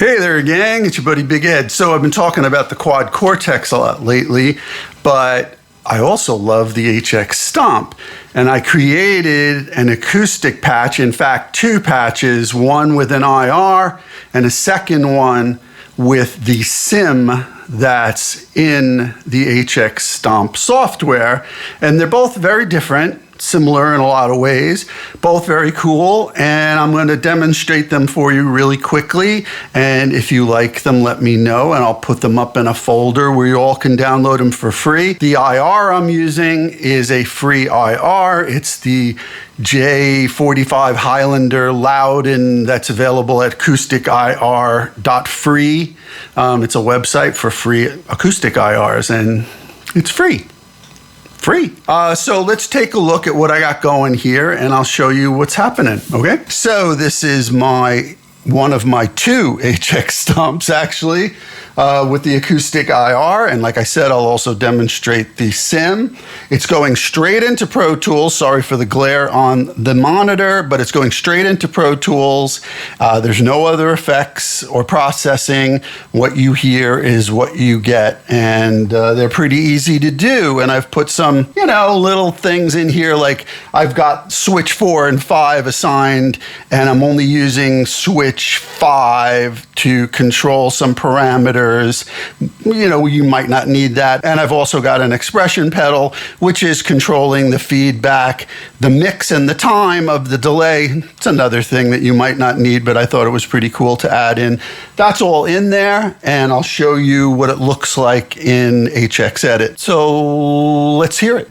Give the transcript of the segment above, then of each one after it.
Hey there, gang. It's your buddy Big Ed. So I've been talking about the Quad Cortex a lot lately, but I also love the HX Stomp. And I created an acoustic patch, in fact, two patches, one with an IR and a second one with the SIM that's in the HX Stomp software. And they're both very different, similar in a lot of ways, both very cool, and I'm going to demonstrate them for you really quickly. And if you like them, let me know, and I'll put them up in a folder where you all can download them for free. The IR I'm using is a free IR. It's the J45 Highlander Loudon that's available at acousticir.free. It's a website for free acoustic IRs, and it's free. So let's take a look at what I got going here, and I'll show you what's happening, okay? So this is one of my two HX Stomps, actually, with the acoustic IR. And like I said, I'll also demonstrate the SIM. It's going straight into Pro Tools. Sorry for the glare on the monitor, but it's going straight into Pro Tools. There's no other effects or processing. What you hear is what you get. And they're pretty easy to do. And I've put some, little things in here, like I've got switch 4 and 5 assigned, and I'm only using switch 5 to control some parameters. You might not need that. And I've also got an expression pedal, which is controlling the feedback, the mix, and the time of the delay. It's another thing that you might not need, but I thought it was pretty cool to add in. That's all in there, and I'll show you what it looks like in HX Edit. So let's hear it.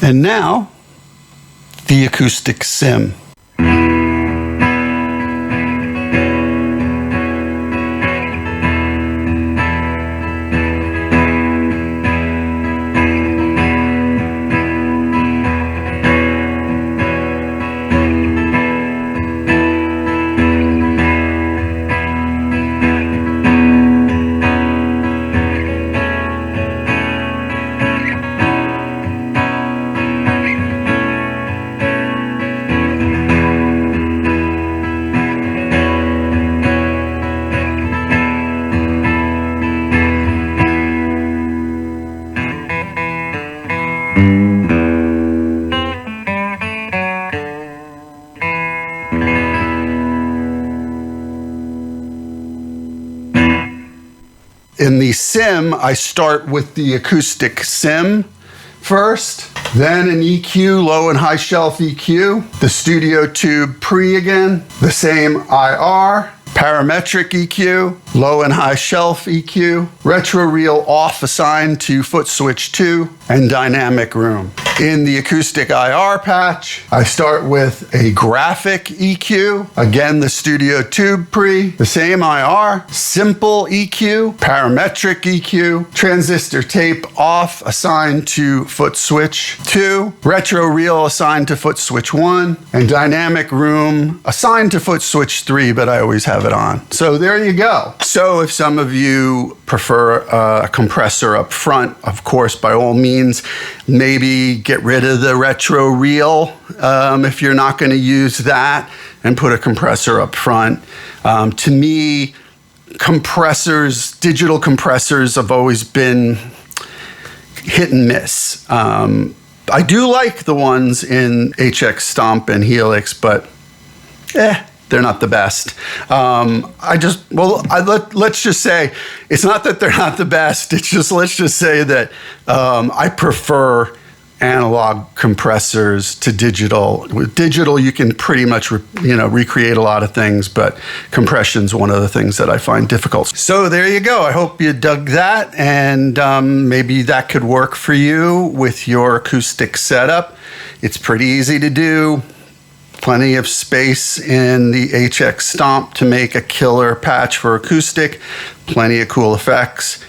And now, the acoustic SIM. In the SIM, I start with the acoustic SIM first, then an EQ, low and high shelf EQ, the Studio Tube pre again, the same IR, parametric EQ, low and high shelf EQ, retro reel off assigned to foot switch 2, and dynamic room. In the acoustic IR patch, I start with a graphic EQ, again the Studio Tube pre, the same IR, simple EQ, parametric EQ, transistor tape off assigned to foot switch 2, retro reel assigned to foot switch 1, and dynamic room assigned to foot switch 3, but I always have it on. So there you go. So if some of you prefer a compressor up front, of course, by all means, maybe get rid of the retro reel if you're not going to use that, and put a compressor up front. To me, digital compressors have always been hit and miss. I do like the ones in HX Stomp and Helix, but they're not the best. Let's just say it's not that they're not the best. It's just, let's just say that I prefer analog compressors to digital. With digital, you can pretty much recreate a lot of things, but compression's one of the things that I find difficult. So there you go. I hope you dug that, and maybe that could work for you with your acoustic setup. It's pretty easy to do. Plenty of space in the HX Stomp to make a killer patch for acoustic. Plenty of cool effects.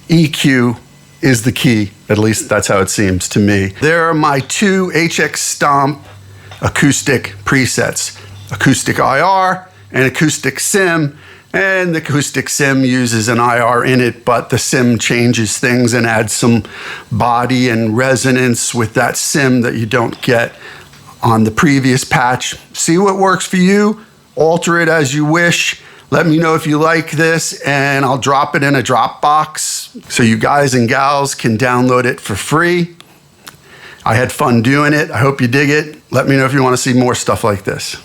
EQ is the key. At least that's how it seems to me. There are my two HX Stomp acoustic presets, Acoustic IR and Acoustic Sim. And the Acoustic Sim uses an IR in it, but the Sim changes things and adds some body and resonance with that Sim that you don't get on the previous patch. See what works for you, alter it as you wish. Let me know if you like this, and I'll drop it in a Dropbox so you guys and gals can download it for free. I had fun doing it. I hope you dig it. Let me know if you want to see more stuff like this.